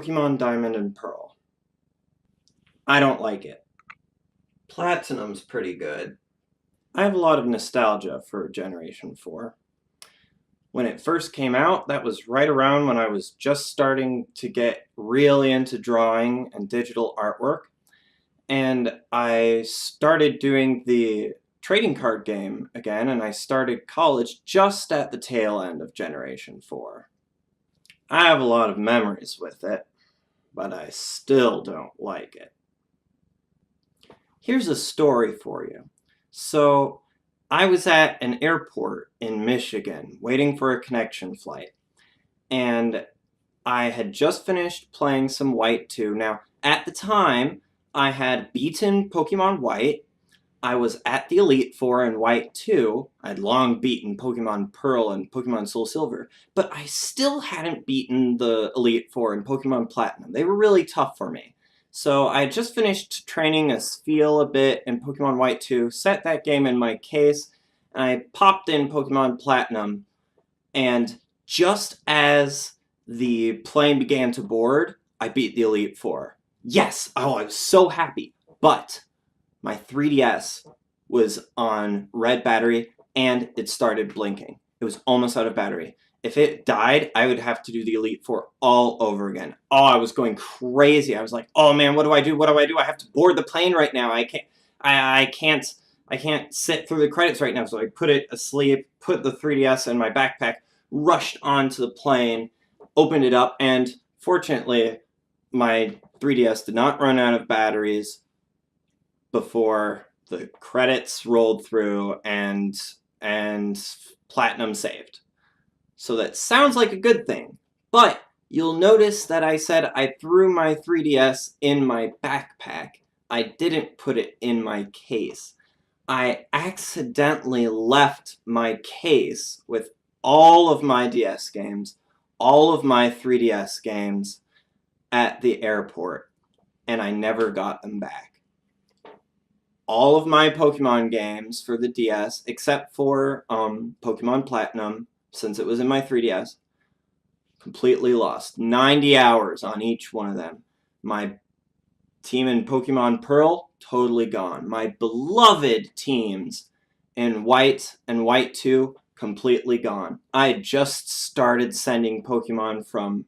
Pokemon Diamond and Pearl. I don't like it. Platinum's pretty good. I have a lot of nostalgia for Generation 4. When it first came out, that was right around when I was just starting to get really into drawing and digital artwork. And I started doing the trading card game again, and I started college just at the tail end of Generation 4. I have a lot of memories with it, but I still don't like it. Here's a story for you. So, I was at an airport in Michigan waiting for a connection flight, and I had just finished playing some White 2. Now, at the time, I had beaten Pokemon White. I was at the Elite Four in White 2. I'd long beaten Pokemon Pearl and Pokemon Soul Silver, but I still hadn't beaten the Elite Four in Pokemon Platinum. They were really tough for me. So I had just finished training Asfeel a bit in Pokemon White 2, set that game in my case, and I popped in Pokemon Platinum, and just as the plane began to board, I beat the Elite Four. Yes! Oh, I was so happy. But my 3DS was on red battery, and it started blinking. It was almost out of battery. If it died, I would have to do the Elite Four all over again. Oh, I was going crazy. I was like, oh man, what do I do? What do I do? I have to board the plane right now. I can't sit through the credits right now. So I put it asleep, put the 3DS in my backpack, rushed onto the plane, opened it up, and fortunately, my 3DS did not run out of batteries before the credits rolled through and Platinum saved. So that sounds like a good thing, but you'll notice that I said I threw my 3DS in my backpack. I didn't put it in my case. I accidentally left my case with all of my DS games, all of my 3DS games at the airport, and I never got them back. All of my Pokemon games for the DS, except for Pokemon Platinum, since it was in my 3DS, completely lost. 90 hours on each one of them. My team in Pokemon Pearl, totally gone. My beloved teams in White and White 2, completely gone. I just started sending Pokemon from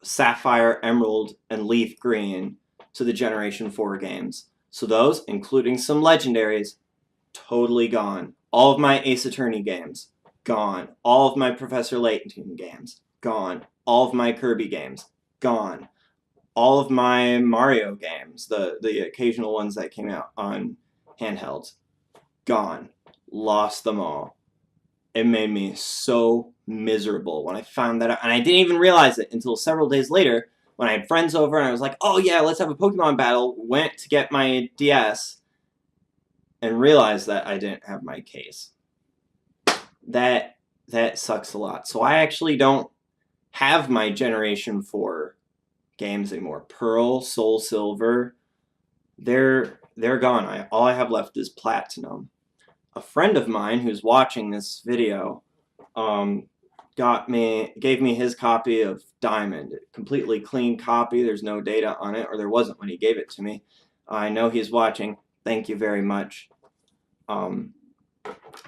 Sapphire, Emerald, and Leaf Green to the Generation 4 games. So those, including some legendaries, totally gone. All of my Ace Attorney games, gone. All of my Professor Layton games, gone. All of my Kirby games, gone. All of my Mario games, the occasional ones that came out on handhelds, gone. Lost them all. It made me so miserable when I found that out. And I didn't even realize it until several days later when I had friends over and I was like, oh yeah, let's have a Pokemon battle. Went to get my DS and realized that I didn't have my case. That sucks a lot. So I actually don't have my Generation 4 games anymore. Pearl, Soul Silver, they're gone. All I have left is Platinum. A friend of mine who's watching this video gave me his copy of Diamond. A completely clean copy. There's no data on it, or there wasn't when he gave it to me. I know he's watching. Thank you very much.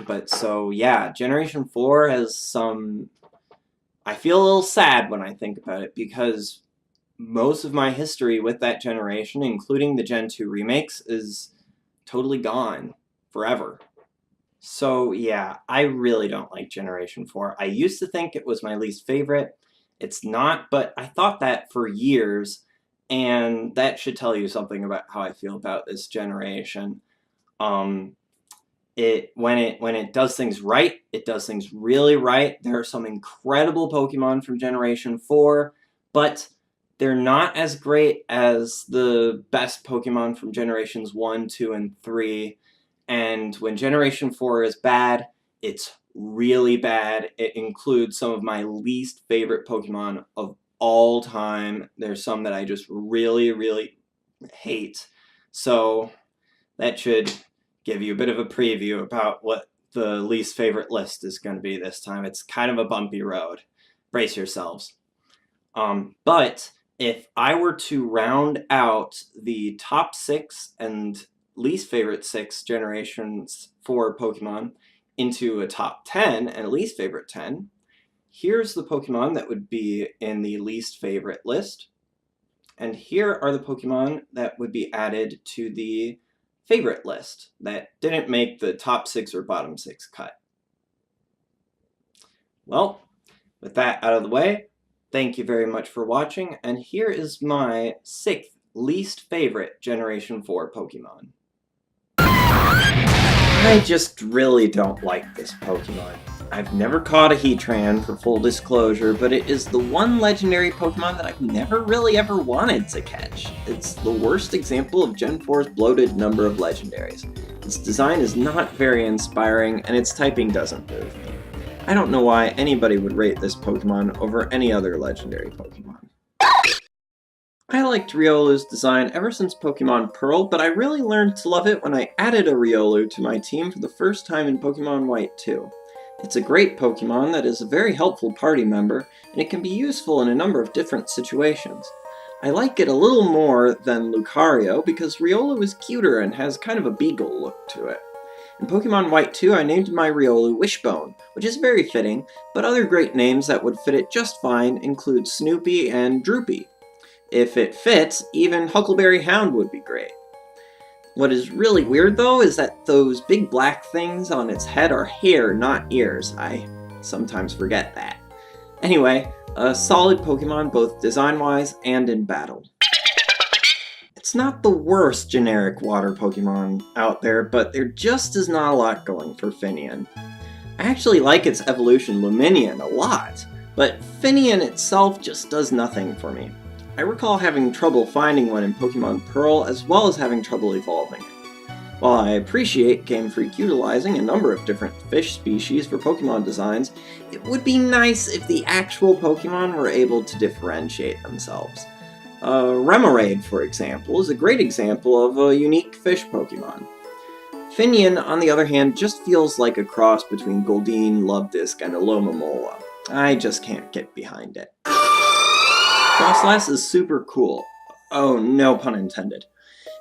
But so yeah, Generation 4 has some. I feel a little sad when I think about it because most of my history with that generation, including the Gen 2 remakes, is totally gone forever. So yeah, I really don't like Generation 4. I used to think it was my least favorite. It's not, but I thought that for years, and that should tell you something about how I feel about this generation. When it does things right, it does things really right. There are some incredible Pokemon from Generation 4, but they're not as great as the best Pokemon from Generations 1, 2, and 3. And when Generation 4 is bad, it's really bad. It includes some of my least favorite Pokemon of all time. There's some that I just really, really hate. So that should give you a bit of a preview about what the least favorite list is going to be this time. It's kind of a bumpy road. Brace yourselves. But If I were to round out the top 6 and least favorite 6 generations for Pokemon into a top 10 and a least favorite 10, here's the Pokemon that would be in the least favorite list. And here are the Pokemon that would be added to the favorite list that didn't make the top 6 or bottom 6 cut. Well, with that out of the way, thank you very much for watching, and here is my 6th least favorite Generation 4 Pokemon. I just really don't like this Pokemon. I've never caught a Heatran, for full disclosure, but it is the one legendary Pokemon that I've never really ever wanted to catch. It's the worst example of Gen 4's bloated number of legendaries. Its design is not very inspiring, and its typing doesn't move me. I don't know why anybody would rate this Pokemon over any other legendary Pokemon. I liked Riolu's design ever since Pokemon Pearl, but I really learned to love it when I added a Riolu to my team for the first time in Pokemon White 2. It's a great Pokemon that is a very helpful party member, and it can be useful in a number of different situations. I like it a little more than Lucario because Riolu is cuter and has kind of a beagle look to it. In Pokemon White 2, I named my Riolu Wishbone, which is very fitting, but other great names that would fit it just fine include Snoopy and Droopy. If it fits, even Huckleberry Hound would be great. What is really weird though is that those big black things on its head are hair, not ears. I sometimes forget that. Anyway, a solid Pokemon both design-wise and in battle. It's not the worst generic water Pokemon out there, but there just is not a lot going for Finian. I actually like its evolution Luminion a lot, but Finian itself just does nothing for me. I recall having trouble finding one in Pokemon Pearl, as well as having trouble evolving it. While I appreciate Game Freak utilizing a number of different fish species for Pokemon designs, it would be nice if the actual Pokemon were able to differentiate themselves. Remoraid, for example, is a great example of a unique fish Pokemon. Finian, on the other hand, just feels like a cross between Goldeen, Luvdisc, and Alomomola. I just can't get behind it. Froslass is super cool. Oh, no pun intended.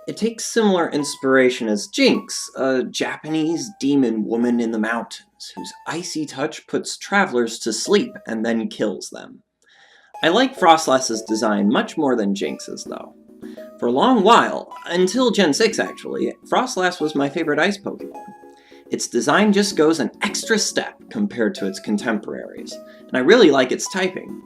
It takes similar inspiration as Jinx, a Japanese demon woman in the mountains, whose icy touch puts travelers to sleep and then kills them. I like Froslass's design much more than Jinx's, though. For a long while, until Gen 6 actually, Froslass was my favorite ice Pokemon. Its design just goes an extra step compared to its contemporaries, and I really like its typing.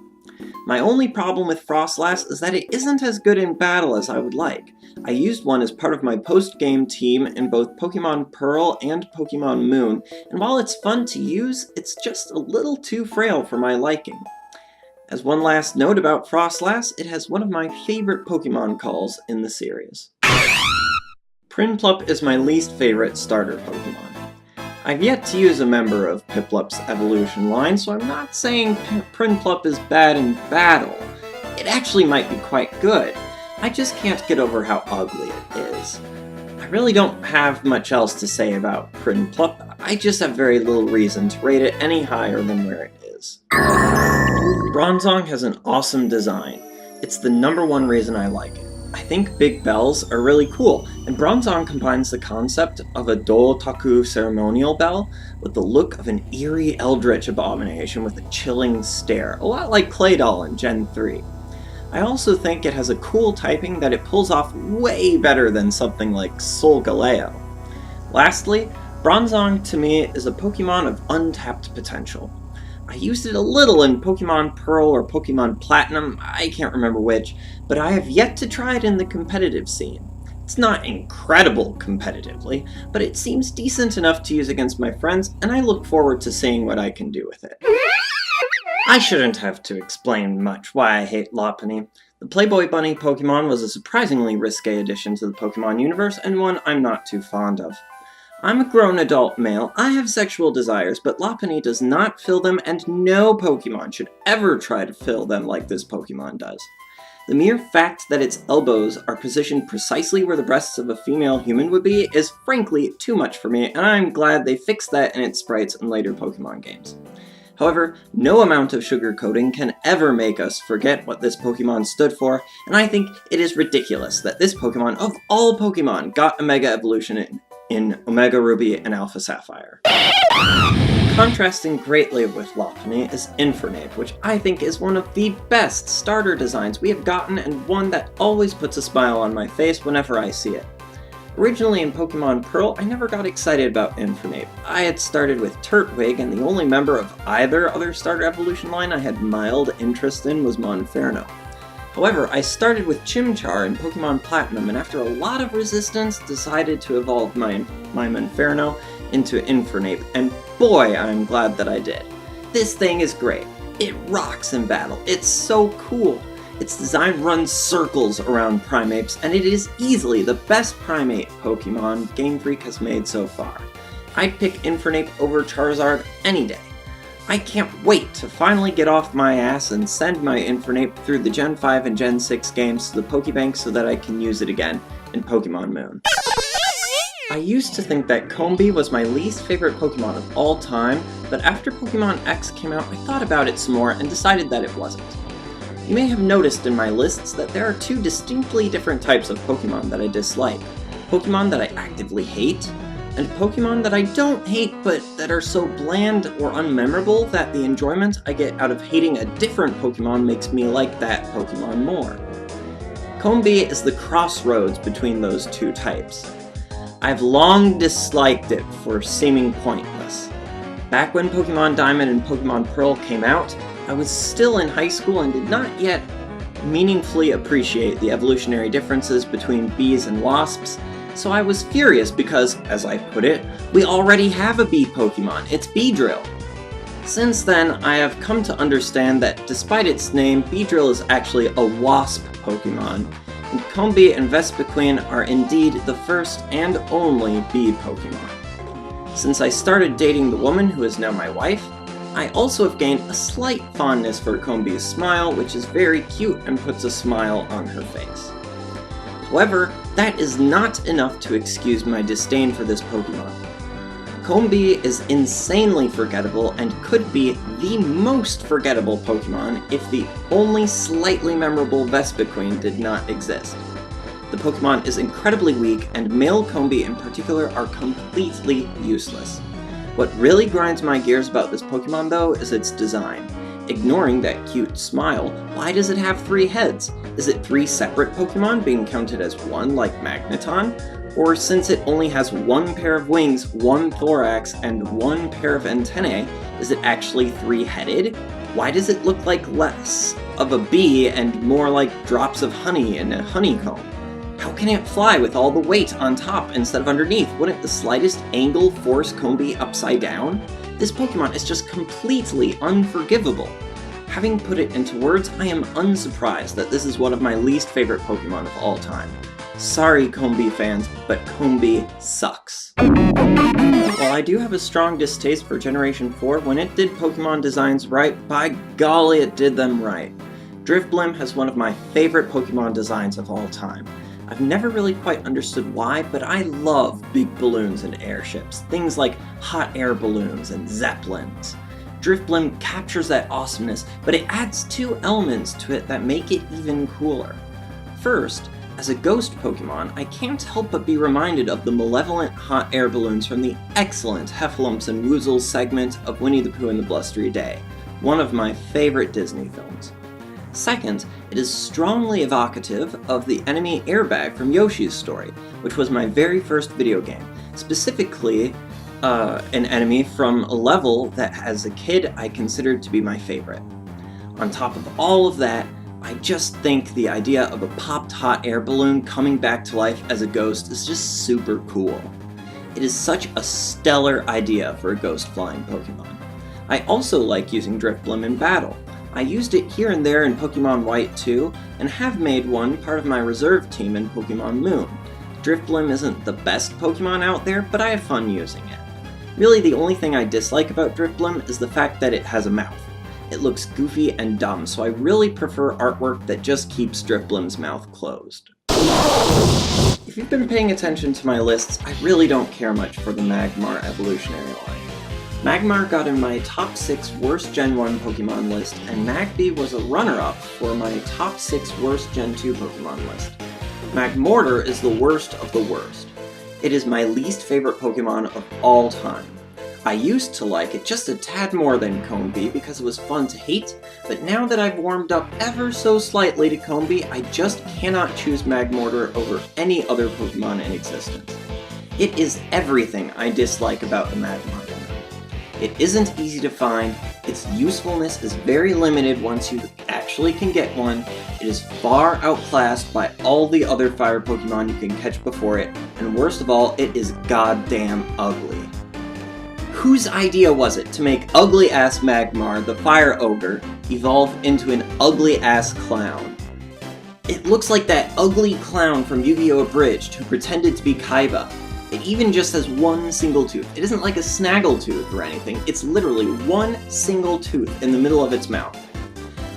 My only problem with Froslass is that it isn't as good in battle as I would like. I used one as part of my post-game team in both Pokemon Pearl and Pokemon Moon, and while it's fun to use, it's just a little too frail for my liking. As one last note about Froslass, it has one of my favorite Pokemon calls in the series. Prinplup is my least favorite starter Pokemon. I've yet to use a member of Piplup's evolution line, so I'm not saying Prinplup is bad in battle. It actually might be quite good. I just can't get over how ugly it is. I really don't have much else to say about Prinplup. I just have very little reason to rate it any higher than where it is. Bronzong has an awesome design. It's the #1 reason I like it. I think big bells are really cool, and Bronzong combines the concept of a Dotaku ceremonial bell with the look of an eerie eldritch abomination with a chilling stare, a lot like Claydol in Gen 3. I also think it has a cool typing that it pulls off way better than something like Solgaleo. Lastly, Bronzong to me is a Pokemon of untapped potential. I used it a little in Pokemon Pearl or Pokemon Platinum, I can't remember which, but I have yet to try it in the competitive scene. It's not incredible competitively, but it seems decent enough to use against my friends, and I look forward to seeing what I can do with it. I shouldn't have to explain much why I hate Lopunny. The Playboy Bunny Pokemon was a surprisingly risque addition to the Pokemon universe, and one I'm not too fond of. I'm a grown adult male, I have sexual desires, but Lopunny does not fill them, and no Pokemon should ever try to fill them like this Pokemon does. The mere fact that its elbows are positioned precisely where the breasts of a female human would be is frankly too much for me, and I'm glad they fixed that in its sprites in later Pokemon games. However, no amount of sugarcoating can ever make us forget what this Pokemon stood for, and I think it is ridiculous that this Pokemon, of all Pokemon, got a Mega Evolution in Omega Ruby and Alpha Sapphire. Contrasting greatly with Lopunny is Infernape, which I think is one of the best starter designs we have gotten and one that always puts a smile on my face whenever I see it. Originally in Pokemon Pearl, I never got excited about Infernape. I had started with Turtwig, and the only member of either other starter evolution line I had mild interest in was Monferno. However, I started with Chimchar in Pokemon Platinum, and after a lot of resistance, decided to evolve my Monferno into Infernape, and boy, I'm glad that I did. This thing is great. It rocks in battle. It's so cool. Its design runs circles around Primates, and it is easily the best Primate Pokemon Game Freak has made so far. I'd pick Infernape over Charizard any day. I can't wait to finally get off my ass and send my Infernape through the Gen 5 and Gen 6 games to the Pokebank so that I can use it again in Pokemon Moon. I used to think that Combee was my least favorite Pokemon of all time, but after Pokemon X came out, I thought about it some more and decided that it wasn't. You may have noticed in my lists that there are two distinctly different types of Pokemon that I dislike. Pokemon that I actively hate, and Pokemon that I don't hate but that are so bland or unmemorable that the enjoyment I get out of hating a different Pokemon makes me like that Pokemon more. Combee is the crossroads between those two types. I've long disliked it for seeming pointless. Back when Pokemon Diamond and Pokemon Pearl came out, I was still in high school and did not yet meaningfully appreciate the evolutionary differences between bees and wasps, so I was furious because, as I put it, we already have a bee Pokemon, it's Beedrill. Since then, I have come to understand that despite its name, Beedrill is actually a wasp Pokemon, and Combee and Vespiquen are indeed the first and only bee Pokemon. Since I started dating the woman who is now my wife, I also have gained a slight fondness for Combee's smile, which is very cute and puts a smile on her face. However, that is not enough to excuse my disdain for this Pokemon. Combee is insanely forgettable and could be the most forgettable Pokemon if the only slightly memorable Vespiquen did not exist. The Pokemon is incredibly weak, and male Combee in particular are completely useless. What really grinds my gears about this Pokemon though is its design. Ignoring that cute smile, why does it have 3 heads? Is it 3 separate Pokemon being counted as one like Magneton? Or since it only has 1 pair of wings, 1 thorax, and 1 pair of antennae, is it actually 3-headed? Why does it look like less of a bee and more like drops of honey in a honeycomb? How can it fly with all the weight on top instead of underneath? Wouldn't the slightest angle force Combee upside down? This Pokemon is just completely unforgivable. Having put it into words, I am unsurprised that this is one of my least favorite Pokemon of all time. Sorry, Combee fans, but Combee sucks. While I do have a strong distaste for Generation 4, when it did Pokemon designs right, by golly it did them right. Drifblim has one of my favorite Pokemon designs of all time. I've never really quite understood why, but I love big balloons and airships, things like hot air balloons and zeppelins. Drifblim captures that awesomeness, but it adds 2 elements to it that make it even cooler. First, as a ghost Pokemon, I can't help but be reminded of the malevolent hot air balloons from the excellent Heffalumps and Woozles segment of Winnie the Pooh and the Blustery Day, one of my favorite Disney films. Second, it is strongly evocative of the enemy Airbag from Yoshi's Story, which was my very first video game, specifically an enemy from a level that as a kid I considered to be my favorite. On top of all of that, I just think the idea of a popped hot air balloon coming back to life as a ghost is just super cool. It is such a stellar idea for a ghost flying Pokemon. I also like using Drifblim in battle. I used it here and there in Pokemon White too, and have made one part of my reserve team in Pokemon Moon. Drifblim isn't the best Pokemon out there, but I have fun using it. Really, the only thing I dislike about Drifblim is the fact that it has a mouth. It looks goofy and dumb, so I really prefer artwork that just keeps Drifblim's mouth closed. If you've been paying attention to my lists, I really don't care much for the Magmar evolutionary line. Magmar got in my top 6 worst Gen 1 Pokemon list, and Magby was a runner-up for my top 6 worst Gen 2 Pokemon list. Magmortar is the worst of the worst. It is my least favorite Pokemon of all time. I used to like it just a tad more than Combee because it was fun to hate, but now that I've warmed up ever so slightly to Combee, I just cannot choose Magmortar over any other Pokemon in existence. It is everything I dislike about the Magmar line. It isn't easy to find, its usefulness is very limited once you actually can get one, it is far outclassed by all the other fire Pokemon you can catch before it, and worst of all, it is goddamn ugly. Whose idea was it to make ugly-ass Magmar, the Fire Ogre, evolve into an ugly-ass clown? It looks like that ugly clown from Yu-Gi-Oh! Abridged who pretended to be Kaiba. It even just has one single tooth. It isn't like a snaggletooth or anything, it's literally one single tooth in the middle of its mouth.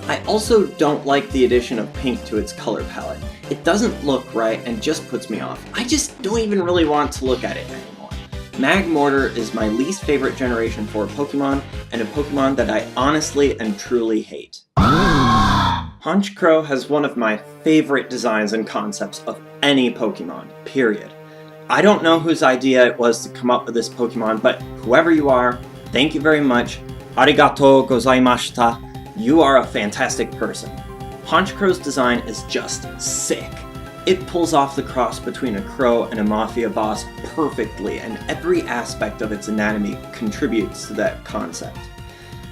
I also don't like the addition of pink to its color palette. It doesn't look right and just puts me off. I just don't even really want to look at it anymore. Magmortar is my least favorite Generation 4 Pokemon, and a Pokemon that I honestly and truly hate. Honchkrow has one of my favorite designs and concepts of any Pokemon, period. I don't know whose idea it was to come up with this Pokemon, but whoever you are, thank you very much. Arigatou gozaimashita. You are a fantastic person. Honchkrow's design is just sick. It pulls off the cross between a crow and a mafia boss perfectly, and every aspect of its anatomy contributes to that concept.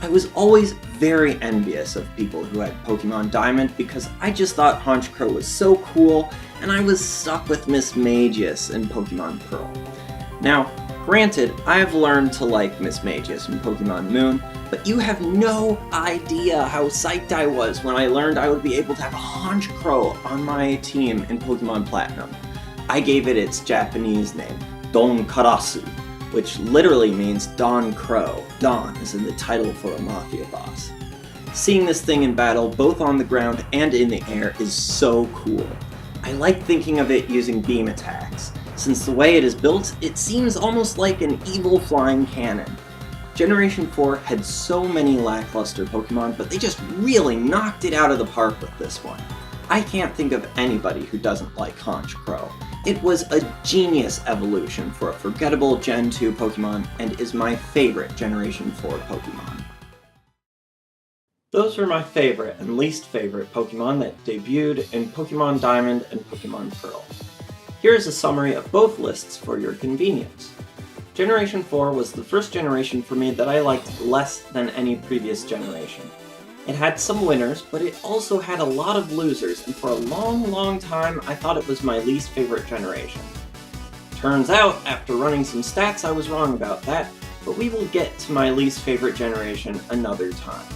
I was always very envious of people who had Pokemon Diamond because I just thought Honchkrow was so cool, and I was stuck with Mismagius in Pokemon Pearl. Now, granted, I've learned to like Mismagius in Pokemon Moon, but you have no idea how psyched I was when I learned I would be able to have a Honchkrow on my team in Pokemon Platinum. I gave it its Japanese name, Don Karasu, which literally means Don Crow. Don is in the title for a Mafia boss. Seeing this thing in battle, both on the ground and in the air, is so cool. I like thinking of it using beam attacks. Since the way it is built, it seems almost like an evil flying cannon. Generation 4 had so many lackluster Pokemon, but they just really knocked it out of the park with this one. I can't think of anybody who doesn't like Honchkrow. It was a genius evolution for a forgettable Gen 2 Pokemon, and is my favorite Generation 4 Pokemon. Those were my favorite and least favorite Pokemon that debuted in Pokemon Diamond and Pokemon Pearl. Here's a summary of both lists for your convenience. Generation 4 was the first generation for me that I liked less than any previous generation. It had some winners, but it also had a lot of losers, and for a long time I thought it was my least favorite generation. Turns out, after running some stats, I was wrong about that, but we will get to my least favorite generation another time.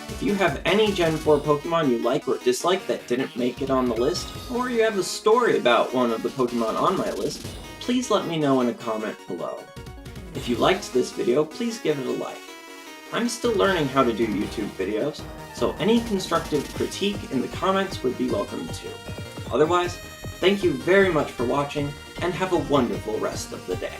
If you have any Gen 4 Pokemon you like or dislike that didn't make it on the list, or you have a story about one of the Pokemon on my list, please let me know in a comment below. If you liked this video, please give it a like. I'm still learning how to do YouTube videos, so any constructive critique in the comments would be welcome too. Otherwise, thank you very much for watching, and have a wonderful rest of the day.